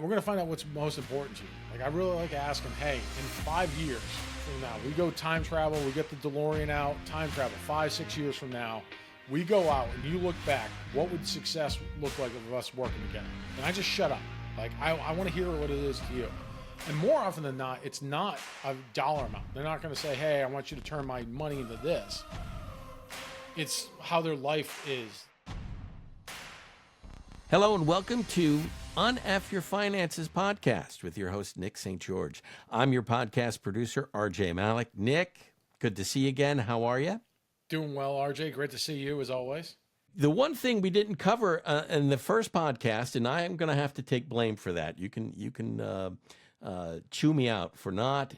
we're going to find out what's most important to you. Like, I really like asking, hey, in 5 years from now, we go time travel, we get the DeLorean out, time travel, 5-6 years from now, we go out and you look back, what would success look like of us working together? And I just shut up. Like, I want to hear what it is to you. And more often than not, it's not a dollar amount. They're not going to say, hey, I want you to turn my money into this. It's how their life is. Hello and welcome to Eff Your Finances podcast with your host, Nick St. George. I'm your podcast producer, RJ Malik. Nick, good to see you again. How are you? Doing well, RJ. Great to see you as always. The one thing we didn't cover in the first podcast, and I am going to have to take blame for that. You can chew me out for not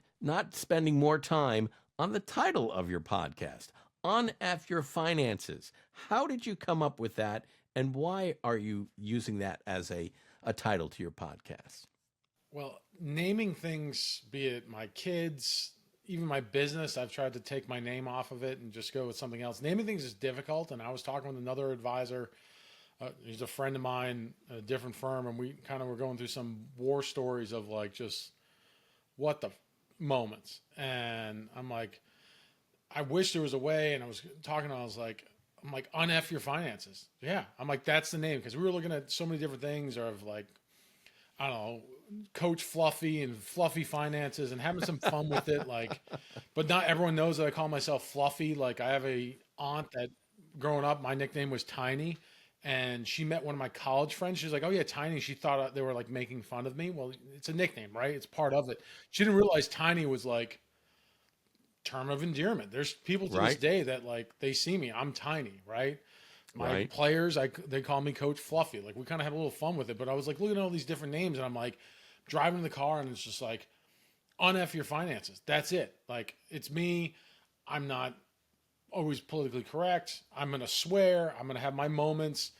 spending more time on the title of your podcast, Eff Your Finances. How did you come up with that? And why are you using that as a title to your podcast? Well, naming things, be it my kids, even my business, I've tried to take my name off of it and just go with something else. Naming things is difficult. And I was talking with another advisor. He's a friend of mine at a different firm. And we kind of were going through some war stories of like just what the moments. And I'm like, I wish there was a way. And I was talking, I'm like, Eff Your Finances. Yeah. I'm like, that's the name. Because we were looking at so many different things of like, I don't know, Coach Fluffy and Fluffy Finances and having some fun with it. Like, but not everyone knows that I call myself Fluffy. Like, I have a aunt that growing up, my nickname was Tiny. And she met one of my college friends. She's like, oh yeah, Tiny. She thought they were like making fun of me. Well, it's a nickname, right? It's part of it. She didn't realize Tiny was like term of endearment. There's people to this day that like they see me, I'm tiny, right? My players, they call me Coach Fluffy. Like we kind of had a little fun with it, but I was like looking at all these different names and I'm like driving in the car and it's just like Eff Your Finances. That's it. Like it's me. I'm not always politically correct. I'm going to swear. I'm going to have my moments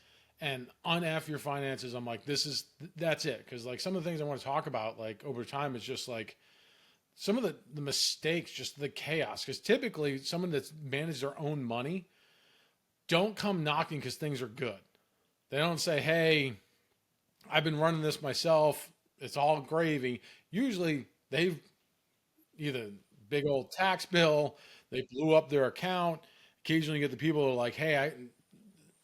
and Eff Your Finances. I'm like, that's it. Cause like some of the things I want to talk about like over time is just like, some of the mistakes, just the chaos. Because typically someone that's managed their own money don't come knocking because things are good. They don't say, hey, I've been running this myself. It's all gravy. Usually they've either big old tax bill, they blew up their account. Occasionally you get the people who are like, hey,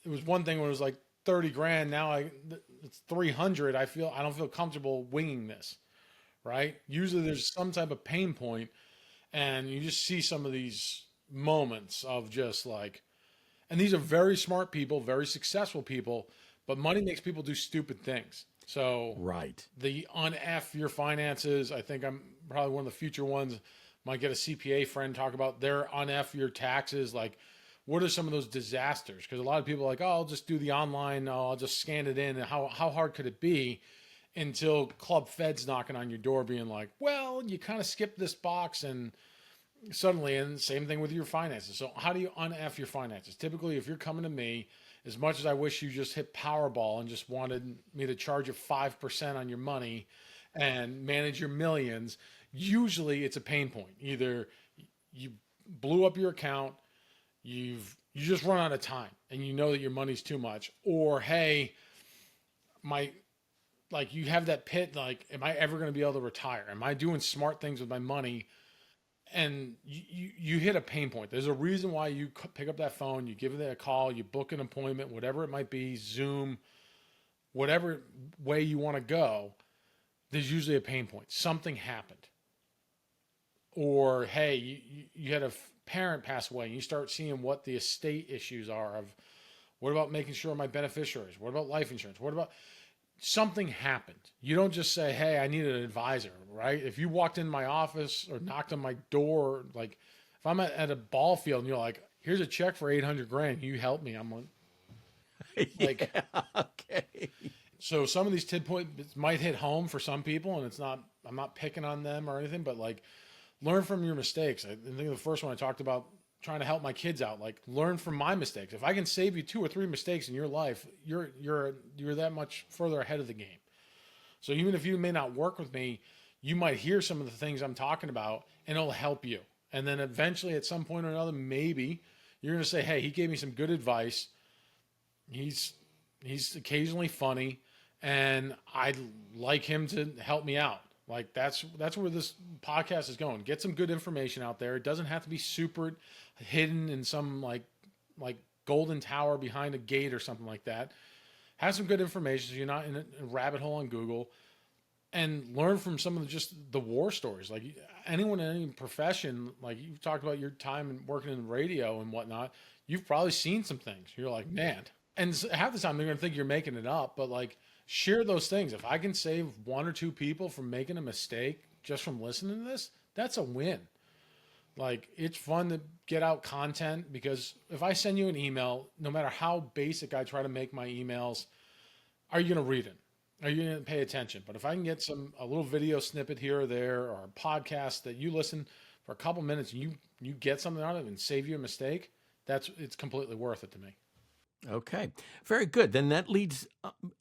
it was one thing when it was like 30 grand. Now it's 300. I don't feel comfortable winging this. Right? Usually there's some type of pain point and you just see some of these moments of just like, and these are very smart people, very successful people, but money makes people do stupid things. So the Eff Your Finances, I think I'm probably one of the future ones. Might get a CPA friend talk about their Eff Your Taxes. Like what are some of those disasters? Because a lot of people are like, oh, I'll just do the online. Oh, I'll just scan it in. And how hard could it be? Until Club Fed's knocking on your door being like, well, you kind of skipped this box and suddenly, and same thing with your finances. So how do you Eff your finances? Typically, if you're coming to me, as much as I wish you just hit Powerball and just wanted me to charge you 5% on your money and manage your millions, usually it's a pain point. Either you blew up your account, you just run out of time and you know that your money's too much, or hey, like you have that pit, like, am I ever going to be able to retire? Am I doing smart things with my money? And you hit a pain point. There's a reason why you pick up that phone, you give it a call, you book an appointment, whatever it might be, Zoom, whatever way you want to go, there's usually a pain point. Something happened. Or, hey, you had a parent pass away and you start seeing what the estate issues are of what about making sure my beneficiaries? What about life insurance? What about... Something happened. You don't just say, hey, I need an advisor, right? If you walked in my office or knocked on my door, like if I'm at a ball field and you're like, here's a check for 800 grand, you help me. I'm like, okay. So some of these tid points might hit home for some people and I'm not picking on them or anything, but like learn from your mistakes. I think the first one I talked about trying to help my kids out, like learn from my mistakes. If I can save you 2 or 3 mistakes in your life, you're that much further ahead of the game. So even if you may not work with me, you might hear some of the things I'm talking about and it'll help you. And then eventually at some point or another, maybe you're going to say, hey, he gave me some good advice. He's occasionally funny and I'd like him to help me out. Like that's where this podcast is going. Get some good information out there. It doesn't have to be super hidden in some like golden tower behind a gate or something like that. Have some good information so you're not in a rabbit hole on Google, and learn from some of just the war stories. Like anyone in any profession, like you've talked about your time working in radio and whatnot, you've probably seen some things. You're like, man. And half the time they're going to think you're making it up, but like share those things. If I can save one or two people from making a mistake just from listening to this, that's a win. Like it's fun to get out content, because if I send you an email, no matter how basic I try to make my emails, are you going to read it? Are you going to pay attention? But if I can get a little video snippet here or there, or a podcast that you listen for a couple minutes and you get something out of it and save you a mistake, it's completely worth it to me. Okay, very good. Then that leads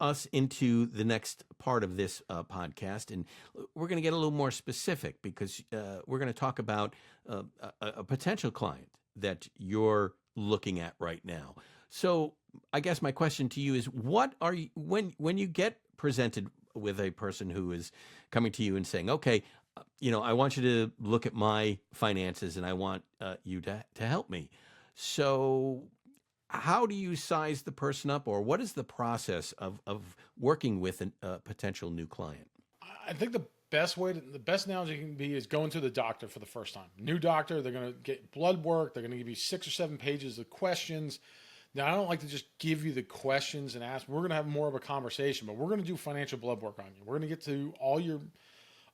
us into the next part of this podcast, and we're going to get a little more specific, because we're going to talk about a potential client that you're looking at right now. So I guess my question to you is, what are you, when you get presented with a person who is coming to you and saying, okay, I want you to look at my finances and I want you to help me. So how do you size the person up, or what is the process of working with a potential new client? I think the best analogy can be is going to the doctor for the first time. New doctor, they're going to get blood work. They're going to give you 6 or 7 pages of questions. Now, I don't like to just give you the questions and ask. We're going to have more of a conversation, but we're going to do financial blood work on you. We're going to get to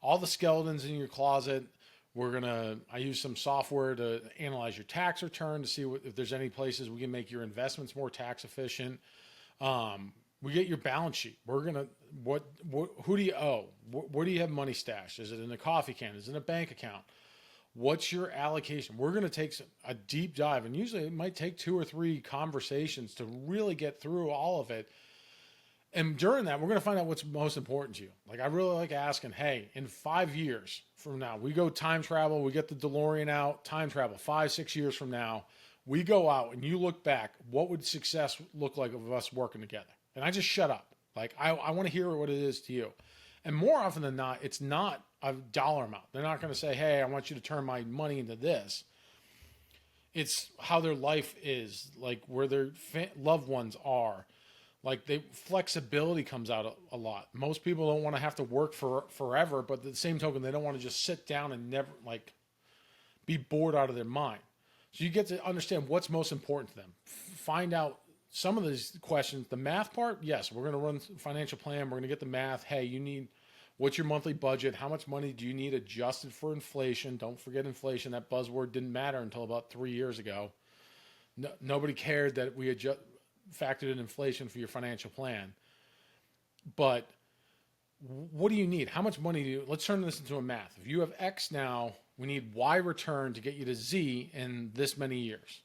all the skeletons in your closet. I use some software to analyze your tax return to see if there's any places we can make your investments more tax efficient. We get your balance sheet. We're going to, who do you owe? Where do you have money stashed? Is it in a coffee can? Is it in a bank account? What's your allocation? We're going to take a deep dive, and usually it might take 2 or 3 conversations to really get through all of it. And during that, we're going to find out what's most important to you. Like, I really like asking, hey, in 5 years from now, we go time travel, we get the DeLorean out, time travel, 5-6 years from now, we go out and you look back, what would success look like of us working together? And I just shut up. Like, I want to hear what it is to you. And more often than not, it's not a dollar amount. They're not going to say, hey, I want you to turn my money into this. It's how their life is, like where their loved ones are. Like flexibility comes out a lot. Most people don't want to have to work for forever, but at the same token, they don't want to just sit down and never be bored out of their mind. So you get to understand what's most important to them. Find out some of these questions. The math part, yes, we're going to run a financial plan. We're going to get the math. Hey, what's your monthly budget? How much money do you need adjusted for inflation? Don't forget inflation. That buzzword didn't matter until about 3 years ago. Nobody cared that we factored in inflation for your financial plan. But what do you need? How much money do you, let's turn this into a math. If you have X now, we need Y return to get you to Z in this many years.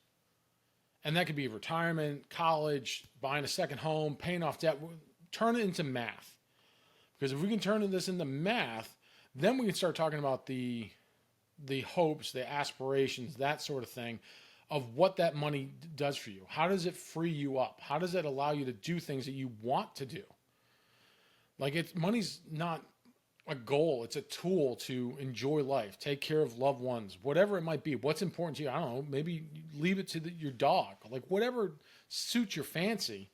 And that could be retirement, college, buying a second home, paying off debt. Turn it into math. Because if we can turn this into math, then we can start talking about the hopes, the aspirations, that sort of thing, of what that money does for you. How does it free you up? How does it allow you to do things that you want to do? Like money's not a goal. It's a tool to enjoy life, take care of loved ones, whatever it might be. What's important to you? I don't know. Maybe leave it to your dog, like whatever suits your fancy.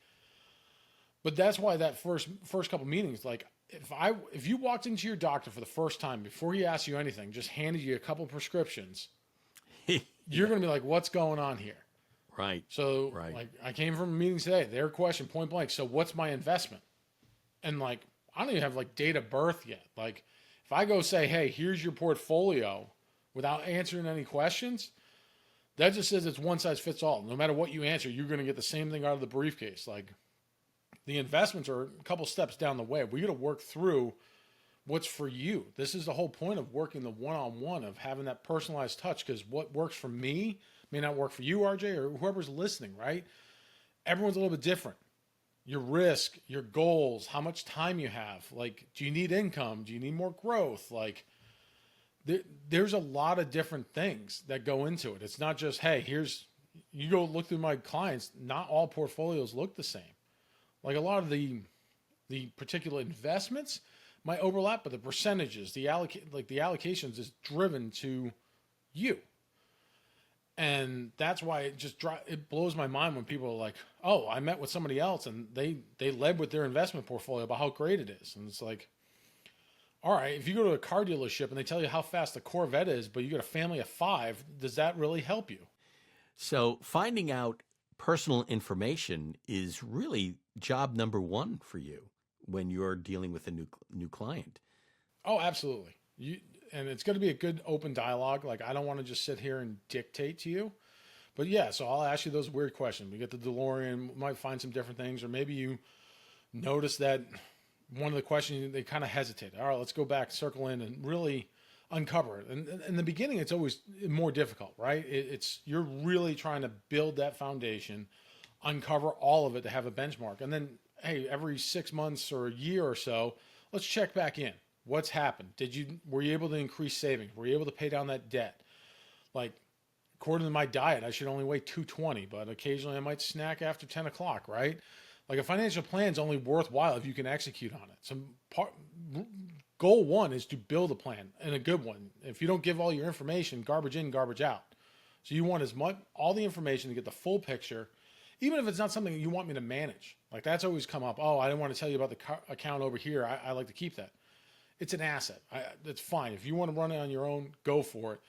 But that's why that first couple meetings, like if you walked into your doctor for the first time, before he asked you anything, just handed you a couple prescriptions, you're going to be like, what's going on here? Right. So right. Like I came from a meeting today, their question point blank. So what's my investment? And like, I don't even have like date of birth yet. Like if I go say, hey, here's your portfolio without answering any questions, that just says it's one size fits all. No matter what you answer, you're going to get the same thing out of the briefcase. Like the investments are a couple steps down the way. We got to work through what's for you. This is the whole point of working the one-on-one, of having that personalized touch, because what works for me may not work for you, RJ, or whoever's listening, right? Everyone's a little bit different. Your risk, your goals, how much time you have. Like, do you need income? Do you need more growth? Like, there's a lot of different things that go into it. It's not just, hey, you go look through my clients, not all portfolios look the same. Like a lot of the The particular investments might overlap, but the percentages, the allocations is driven to you. And that's why it blows my mind when people are like, "Oh, I met with somebody else and they led with their investment portfolio about how great it is." And it's like, all right, if you go to a car dealership and they tell you how fast the Corvette is, but you got a family of 5, does that really help you? So finding out personal information is really job number one for you when you're dealing with a new client. Oh, absolutely. And it's going to be a good open dialogue. Like, I don't want to just sit here and dictate to you. But yeah, so I'll ask you those weird questions. We get the DeLorean, we might find some different things, or maybe you notice that one of the questions they kind of hesitate. All right, let's go back, circle in, and really uncover it. And in the beginning, it's always more difficult, right? It's you're really trying to build that foundation, uncover all of it to have a benchmark, and then hey, every 6 months or a year or so, let's check back in. What's happened? Were you able to increase savings? Were you able to pay down that debt? Like, according to my diet, I should only weigh 220, but occasionally I might snack after 10 o'clock, right? Like, a financial plan is only worthwhile if you can execute on it. So goal one is to build a plan, and a good one. If you don't give all your information, garbage in, garbage out. So you want all the information to get the full picture, even if it's not something you want me to manage. Like, that's always come up. Oh, I didn't want to tell you about the account over here. I like to keep that. It's an asset. That's fine. If you want to run it on your own, go for it.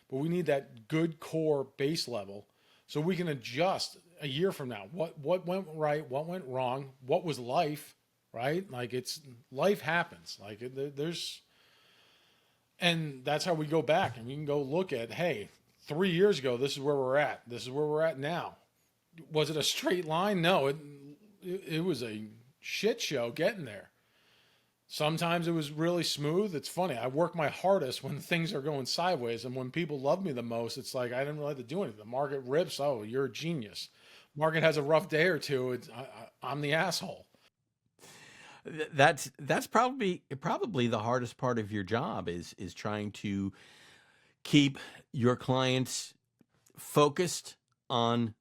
But we need that good core base level so we can adjust a year from now. What went right? What went wrong? What was life? Right? Like, life happens. Like, and that's how we go back and we can go look at, hey, 3 years ago, this is where we're at. This is where we're at now. Was it a straight line? No, it was a shit show getting there. Sometimes it was really smooth. It's funny. I work my hardest when things are going sideways, and when people love me the most, it's like I didn't really have to do anything. The market rips. Oh, you're a genius. Market has a rough day or two. I'm the asshole. That's probably the hardest part of your job is trying to keep your clients focused on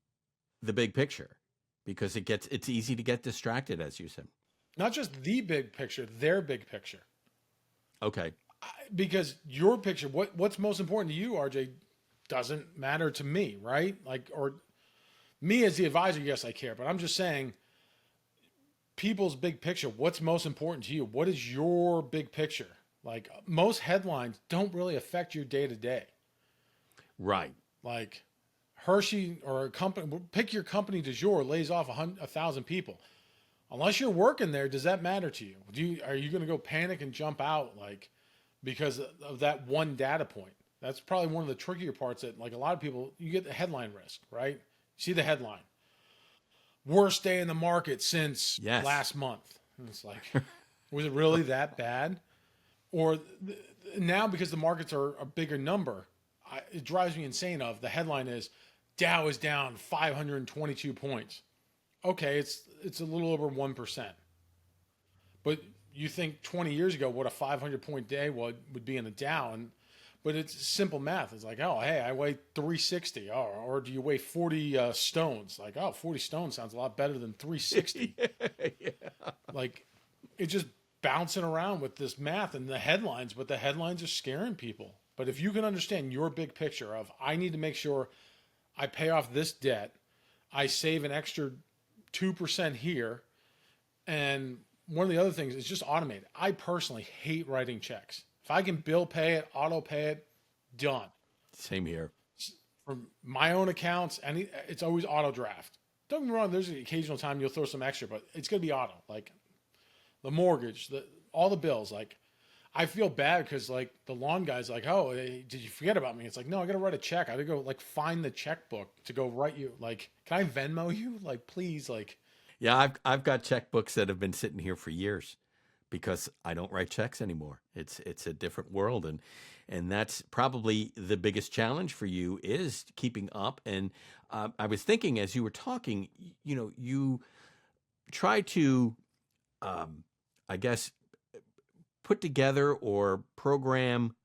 the big picture, because it's easy to get distracted, as you said. Not just the big picture, their big picture. Okay. Because your picture, what's most important to you, RJ, doesn't matter to me, right? Like, or me as the advisor, yes, I care, but I'm just saying people's big picture. What's most important to you? What is your big picture? Like, most headlines don't really affect your day to day. Right. Like, Hershey or a company, pick your company du jour, lays off 1,000 people. Unless you're working there, does that matter to you? Are you going to go panic and jump out, like, because of that one data point? That's probably one of the trickier parts that, like, a lot of people, you get the headline risk, right? You see the headline. Worst day in the market since last month. And it's like, was it really that bad? Or now, because the markets are a bigger number, it drives me insane. The headline is Dow is down 522 points. Okay, it's a little over 1%. But you think 20 years ago what a 500-point day would be in the Dow, but it's simple math. It's like, oh, hey, I weigh 360. Oh, or do you weigh 40 stones? Like, oh, 40 stones sounds a lot better than 360. Yeah. Like, it's just bouncing around with this math and the headlines, but the headlines are scaring people. But if you can understand your big picture of, I need to make sure I pay off this debt, I save an extra 2% here, and one of the other things is just automate. I personally hate writing checks. If I can bill pay it, auto pay it, done. Same here. From my own accounts, it's always auto draft. Don't get me wrong, there's an occasional time you'll throw some extra, but it's going to be auto. Like, the mortgage, all the bills. Like, I feel bad because, like, the lawn guy's like, oh, hey, did you forget about me? It's like, no, I got to write a check. I got to go, like, find the checkbook to go write you. Like, can I Venmo you? Like, please, like. Yeah, I've got checkbooks that have been sitting here for years because I don't write checks anymore. It's a different world, and that's probably the biggest challenge for you is keeping up. And I was thinking as you were talking, you try to, I guess, put together or program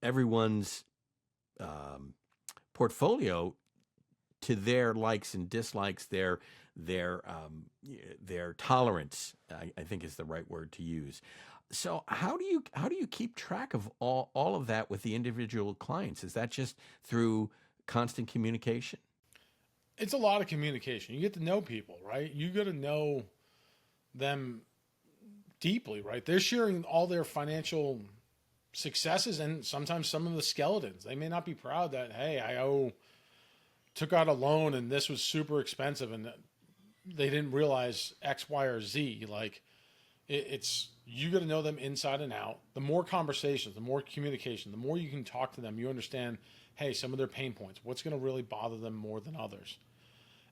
everyone's portfolio to their likes and dislikes, their their tolerance, I think is the right word to use. So how do you keep track of all of that with the individual clients? Is that just through constant communication? It's a lot of communication. You get to know people, right? You got to know them deeply, right? They're sharing all their financial successes and sometimes some of the skeletons. They may not be proud that, hey, took out a loan and this was super expensive and they didn't realize X, Y, or Z. Like it's, you got to know them inside and out. The more conversations, the more communication, the more you can talk to them, you understand, hey, some of their pain points, what's going to really bother them more than others.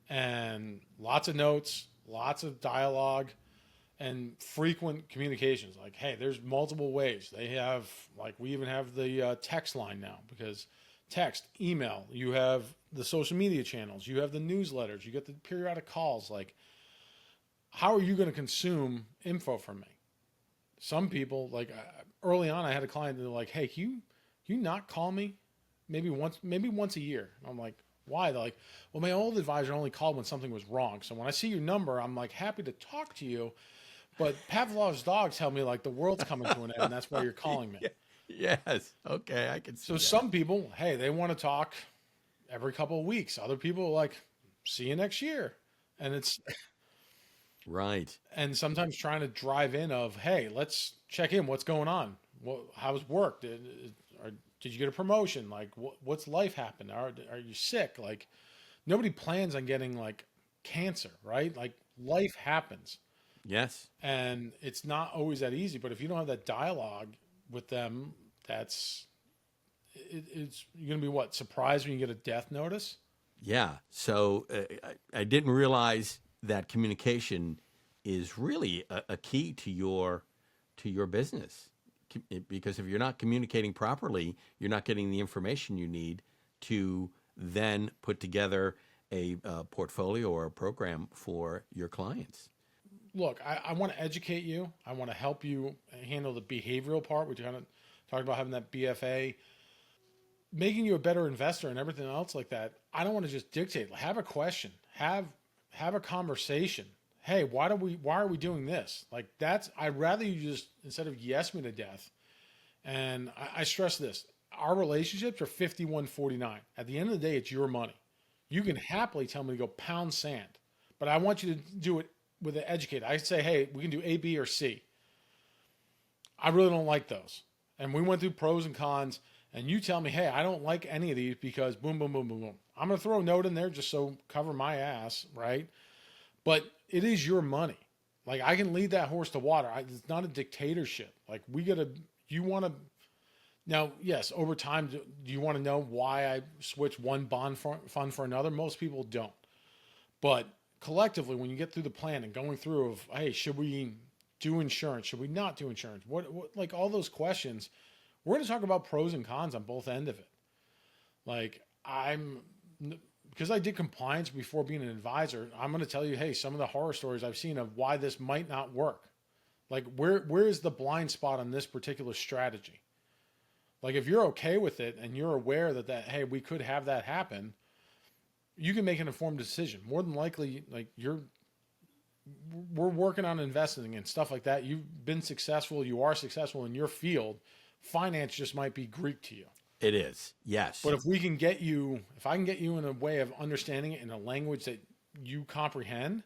And lots of notes, lots of dialogue, and frequent communications. Like, hey, there's multiple ways. They have, like, we even have the text line now, because text, email, you have the social media channels, you have the newsletters, you get the periodic calls. Like, how are you going to consume info from me? Some people, like, early on, I had a client that they're like, hey, can you not call me maybe once a year? And I'm like, why? They're like, well, my old advisor only called when something was wrong. So when I see your number, I'm like happy to talk to you. But Pavlov's dogs tell me like the world's coming to an end, and that's why you're calling me. Yes. Okay, I can see So that. some people, hey, they want to talk every couple of weeks. Other people are like, see you next year. And it's Right. and sometimes trying to drive in of, hey, let's check in. What's going on? How's work? Did you get a promotion? Like, what's life happen? Are you sick? Like, nobody plans on getting like cancer, right? Like, life happens. Yes. And it's not always that easy. But if you don't have that dialogue with them, it's you're gonna be what, surprised when you get a death notice? Yeah. So I didn't realize that communication is really a key to your business. Because if you're not communicating properly, you're not getting the information you need to then put together a portfolio or a program for your clients. Look, I want to educate you. I want to help you handle the behavioral part. We kind of talked about having that BFA, making you a better investor and everything else like that. I don't want to just dictate. Have a question. Have a conversation. Hey, why are we doing this? Like, I'd rather you just, instead of yes me to death. And I stress this. Our relationships are 51-49. At the end of the day, it's your money. You can happily tell me to go pound sand, but I want you to do it with an educator. I say, hey, we can do A, B, or C. I really don't like those. And we went through pros and cons, and you tell me, hey, I don't like any of these because boom, boom, boom, boom, boom. I'm going to throw a note in there just so cover my ass, right? But it is your money. Like, I can lead that horse to water. It's not a dictatorship. Like, you want to, now, yes, over time, do you want to know why I switch one bond fund for another? Most people don't. But collectively, when you get through the plan and going through of, hey, should we do insurance? Should we not do insurance? What like all those questions, we're going to talk about pros and cons on both end of it. Like, because I did compliance before being an advisor, I'm going to tell you, hey, some of the horror stories I've seen of why this might not work. Like, where is the blind spot on this particular strategy? Like, if you're okay with it and you're aware that hey, we could have that happen, you can make an informed decision. More than likely, like, we're working on investing and stuff like that. You've been successful. You are successful in your field. Finance just might be Greek to you. It is. Yes. But if I can get you in a way of understanding it in a language that you comprehend,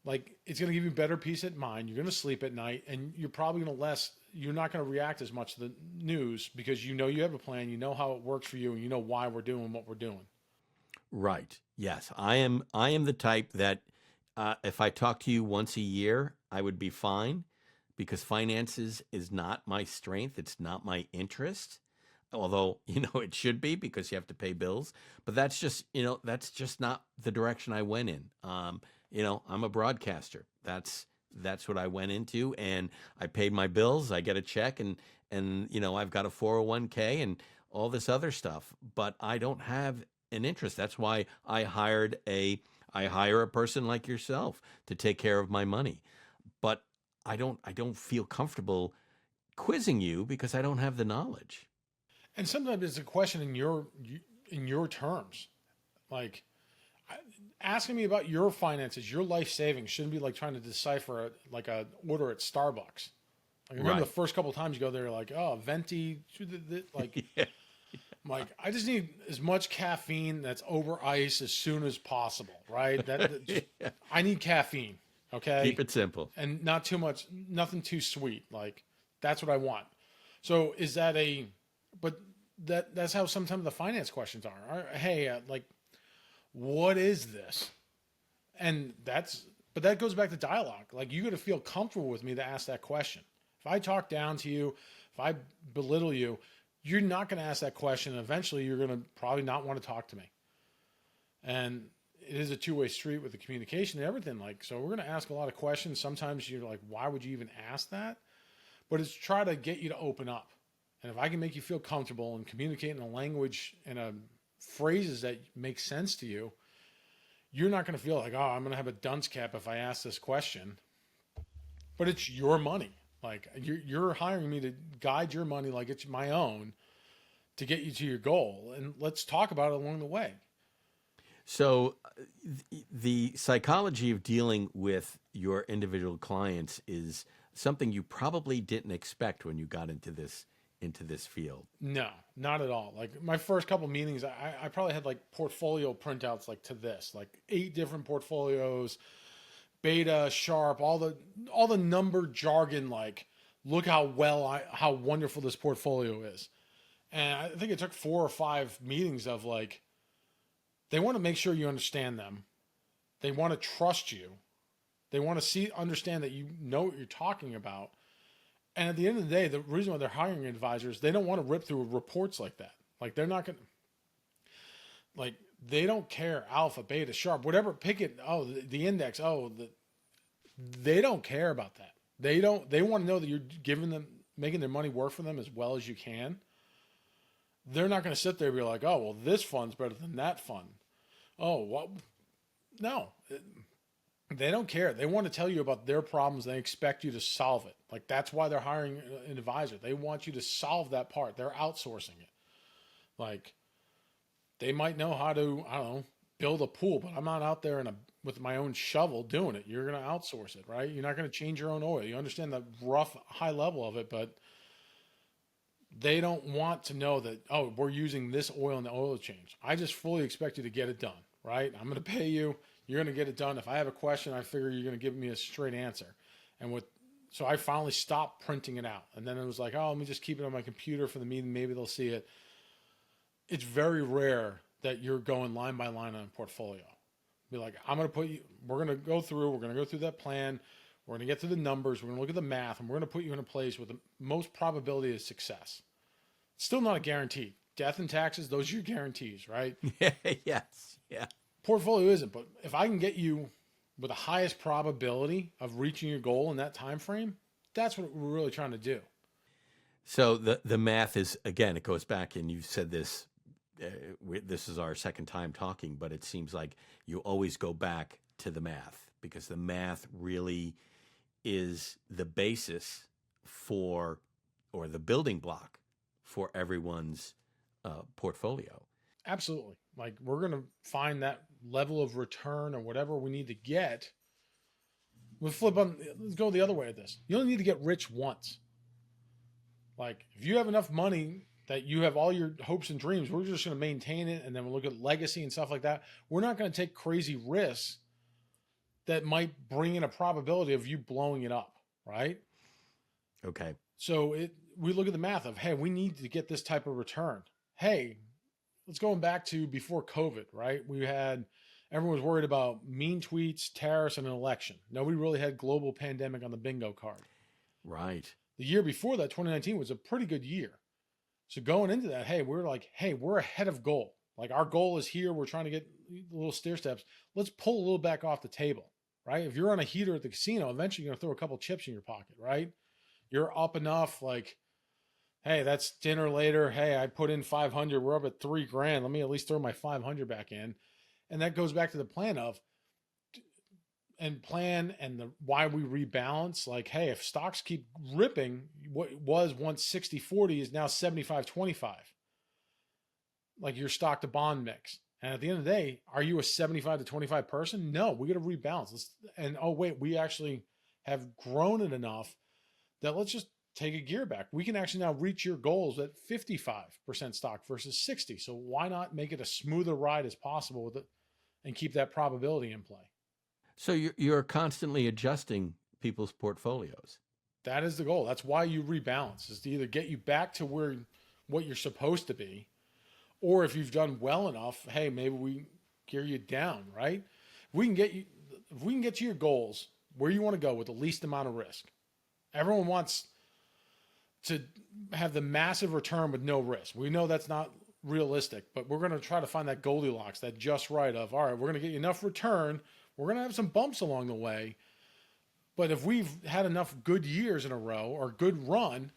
like, it's going to give you better peace of mind. You're going to sleep at night, and you're probably going to you're not going to react as much to the news because you have a plan, you know how it works for you, and you know why we're doing what we're doing. Right. Yes. I am the type that if I talk to you once a year, I would be fine, because finances is not my strength. It's not my interest. Although, it should be, because you have to pay bills, but that's just not the direction I went in. I'm a broadcaster. That's what I went into, and I paid my bills. I get a check, and I've got a 401k and all this other stuff, but I don't have an interest. That's why I hire a person like yourself to take care of my money. But I don't feel comfortable quizzing you because I don't have the knowledge. And sometimes it's a question in your terms. Like, asking me about your finances, your life savings shouldn't be like trying to decipher like a order at Starbucks. Like, I remember the first couple of times you go there, like, oh, venti, like, Yeah. I'm like, I just need as much caffeine that's over ice as soon as possible, right? I need caffeine, okay? Keep it simple. And not too much, nothing too sweet. Like, that's what I want. So is that but that's how sometimes the finance questions are. Hey, like, what is this? And but that goes back to dialogue. Like, you got to feel comfortable with me to ask that question. If I talk down to you, if I belittle you, you're not going to ask that question. And eventually you're going to probably not want to talk to me. And it is a two-way street with the communication and everything. Like, so we're going to ask a lot of questions. Sometimes you're like, why would you even ask that? But it's try to get you to open up. And if I can make you feel comfortable and communicate in a language and phrases that make sense to you, you're not going to feel like, oh, I'm going to have a dunce cap if I ask this question. But it's your money. Like, you're hiring me to guide your money like it's my own to get you to your goal. And let's talk about it along the way. So the psychology of dealing with your individual clients is something you probably didn't expect when you got into this field. No, not at all. Like, my first couple meetings, I probably had like portfolio printouts like to this, like 8 different portfolios, beta, sharp, all the number jargon, like, look how wonderful this portfolio is. And I think it took 4 or 5 meetings of like, they want to make sure you understand them. They want to trust you. They want to understand that you know what you're talking about. And at the end of the day, the reason why they're hiring advisors, they don't want to rip through reports like that. Like, they're not going to, like, they don't care alpha, beta, sharp, whatever, pick it. Oh, the index. Oh, they don't care about that. They want to know that you're giving them, making their money work for them as well as you can. They're not going to sit there and be like, oh, well, this fund's better than that fund. Oh, well, no. They don't care. They want to tell you about their problems. They expect you to solve it. Like, that's why they're hiring an advisor. They want you to solve that part. They're outsourcing it. Like, they might know how to, I don't know, build a pool, but I'm not out there with my own shovel doing it. You're going to outsource it, right? You're not going to change your own oil. You understand the rough, high level of it, but they don't want to know that, oh, we're using this oil in the oil change. I just fully expect you to get it done, right? I'm going to pay you. You're going to get it done. If I have a question, I figure you're going to give me a straight answer. So I finally stopped printing it out. And then it was like, oh, let me just keep it on my computer for the meeting. Maybe they'll see it. It's very rare that you're going line by line on a portfolio. Be like, we're going to go through that plan. We're going to get to the numbers. We're going to look at the math, and we're going to put you in a place with the most probability of success. It's still not a guarantee. Death and taxes, those are your guarantees, right? Yes. Yeah. Portfolio isn't, but if I can get you with the highest probability of reaching your goal in that time frame, that's what we're really trying to do. So the math is, again, it goes back, and you've said this, this is our second time talking, but it seems like you always go back to the math, because the math really is the basis for, or the building block for everyone's portfolio. Absolutely. Like, we're going to find that level of return or whatever we need to get. Let's go the other way of this. You only need to get rich once. Like, if you have enough money that you have all your hopes and dreams, we're just going to maintain it, and then we'll look at legacy and stuff like that. We're not going to take crazy risks that might bring in a probability of you blowing it up, right? Okay. So we look at the math of, hey, we need to get this type of return. Hey, let's go back to before COVID, right? Everyone was worried about mean tweets, tariffs, and an election. Nobody really had global pandemic on the bingo card. Right. The year before that, 2019, was a pretty good year. So going into that, we're ahead of goal. Like, our goal is here. We're trying to get little stair steps. Let's pull a little back off the table, right? If you're on a heater at the casino, eventually you're going to throw a couple chips in your pocket, right? You're up enough, like, hey, that's dinner later. Hey, I put in 500. We're up at $3,000. Let me at least throw my 500 back in. And that goes back to the plan and why we rebalance. Like, hey, if stocks keep ripping, what was once 60-40 is now 75-25. Like, your stock to bond mix. And at the end of the day, are you a 75 to 25 person? No, we got to rebalance. Oh, wait, we actually have grown it enough that let's just take a gear back. We can actually now reach your goals at 55% stock versus 60. So why not make it a smoother ride as possible with it and keep that probability in play? So you're constantly adjusting people's portfolios. That is the goal. That's why you rebalance, is to either get you back to what you're supposed to be, or if you've done well enough, hey, maybe we gear you down, right? If we can get you your goals where you want to go with the least amount of risk. Everyone wants to have the massive return with no risk. We know that's not realistic, but we're going to try to find that Goldilocks, that just right of, all right, we're going to get you enough return. We're going to have some bumps along the way. But if we've had enough good years in a row or good run,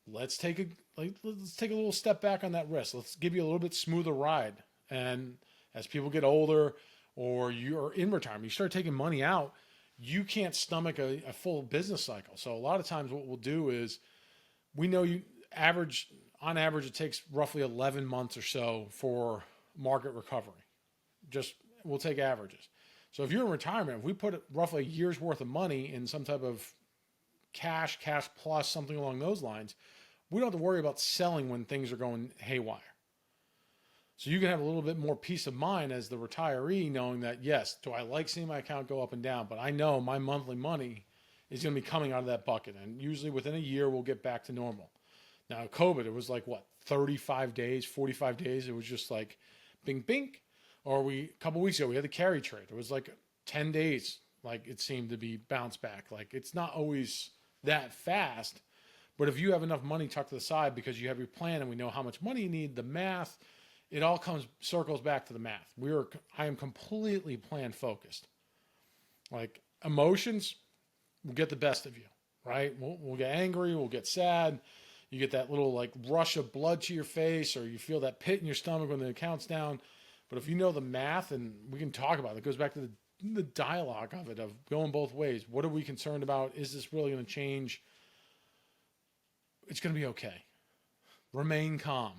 let's take a little step back on that risk. Let's give you a little bit smoother ride. And as people get older or you're in retirement, you start taking money out, you can't stomach a full business cycle. So a lot of times what we'll do is, we know on average, it takes roughly 11 months or so for market recovery. We'll take averages. So if you're in retirement, if we put roughly a year's worth of money in some type of cash plus, something along those lines, we don't have to worry about selling when things are going haywire. So you can have a little bit more peace of mind as the retiree, knowing that, yes, do I like seeing my account go up and down? But I know my monthly money is going to be coming out of that bucket. And usually within a year, we'll get back to normal. Now, COVID, it was like, 35 days, 45 days? It was just like bing, bing. Or a couple weeks ago, we had the carry trade. It was like 10 days, like it seemed to be bounced back. Like, it's not always that fast. But if you have enough money tucked to the side because you have your plan and we know how much money you need, the math, it all circles back to the math. I am completely plan focused. Like, emotions will get the best of you, right? We'll get angry, we'll get sad. You get that little like rush of blood to your face, or you feel that pit in your stomach when the account's down. But if you know the math, and we can talk about it, it goes back to the dialogue of it, of going both ways. What are we concerned about? Is this really going to change? It's going to be okay. Remain calm.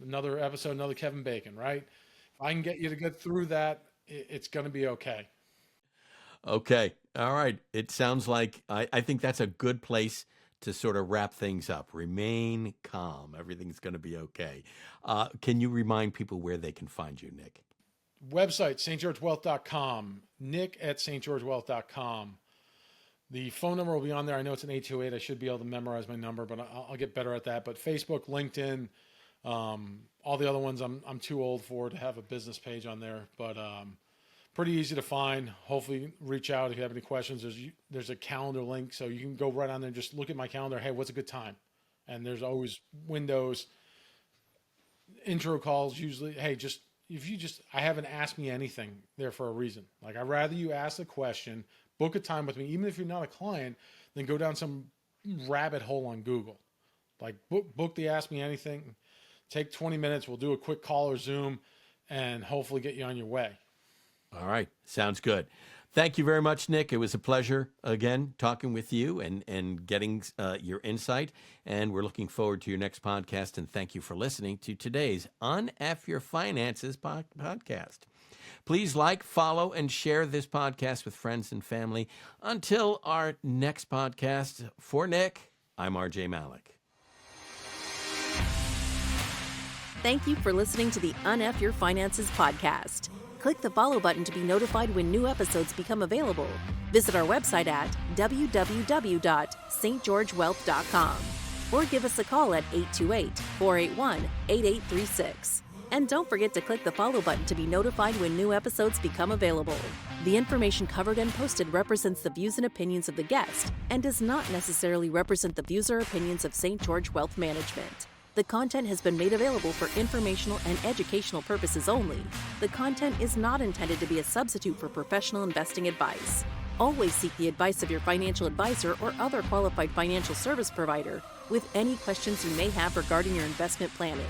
Another episode, another Kevin Bacon, right? If I can get you to get through that, it's going to be okay. Okay. All right. It sounds like I think that's a good place to sort of wrap things up. Remain calm. Everything's going to be okay. Can you remind people where they can find you, Nick? Website, stgeorgewealth.com. Nick at stgeorgewealth.com. The phone number will be on there. I know it's an 828. I should be able to memorize my number, but I'll get better at that. But Facebook, LinkedIn, all the other ones I'm too old for to have a business page on there. But pretty easy to find. Hopefully reach out if you have any questions. There's a calendar link, so you can go right on there and just look at my calendar. Hey, what's a good time? And there's always windows, intro calls usually. Hey, I haven't asked me anything there for a reason. Like, I'd rather you ask a question, book a time with me, even if you're not a client, than go down some rabbit hole on Google. Like, book the Ask Me Anything. Take 20 minutes. We'll do a quick call or Zoom and hopefully get you on your way. All right. Sounds good. Thank you very much, Nick. It was a pleasure, again, talking with you and getting your insight. And we're looking forward to your next podcast. And thank you for listening to today's Eff Your Finances podcast. Please like, follow, and share this podcast with friends and family. Until our next podcast, for Nick, I'm RJ Malik. Thank you for listening to the Eff Your Finances podcast. Click the follow button to be notified when new episodes become available. Visit our website at www.stgeorgewealth.com or give us a call at 828-481-8836. And don't forget to click the follow button to be notified when new episodes become available. The information covered and posted represents the views and opinions of the guest and does not necessarily represent the views or opinions of St. George Wealth Management. The content has been made available for informational and educational purposes only. The content is not intended to be a substitute for professional investing advice. Always seek the advice of your financial advisor or other qualified financial service provider with any questions you may have regarding your investment planning.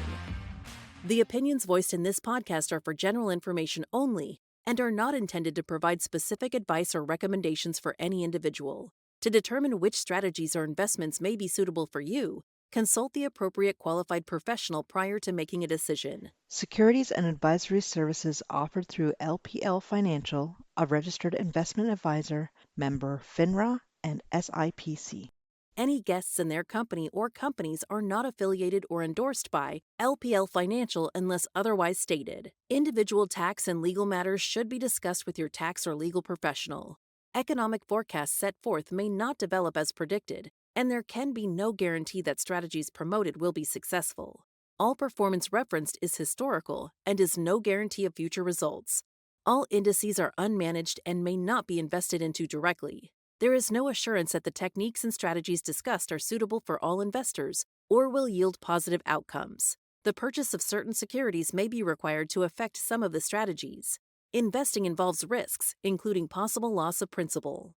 The opinions voiced in this podcast are for general information only and are not intended to provide specific advice or recommendations for any individual. To determine which strategies or investments may be suitable for you, Consult the appropriate qualified professional prior to making a decision. Securities and advisory services offered through LPL Financial, a registered investment advisor, member FINRA and SIPC. Any guests in their company or companies are not affiliated or endorsed by LPL Financial unless otherwise stated. Individual tax and legal matters should be discussed with your tax or legal professional. Economic forecasts set forth may not develop as predicted, and there can be no guarantee that strategies promoted will be successful. All performance referenced is historical and is no guarantee of future results. All indices are unmanaged and may not be invested into directly. There is no assurance that the techniques and strategies discussed are suitable for all investors or will yield positive outcomes. The purchase of certain securities may be required to affect some of the strategies. Investing involves risks, including possible loss of principal.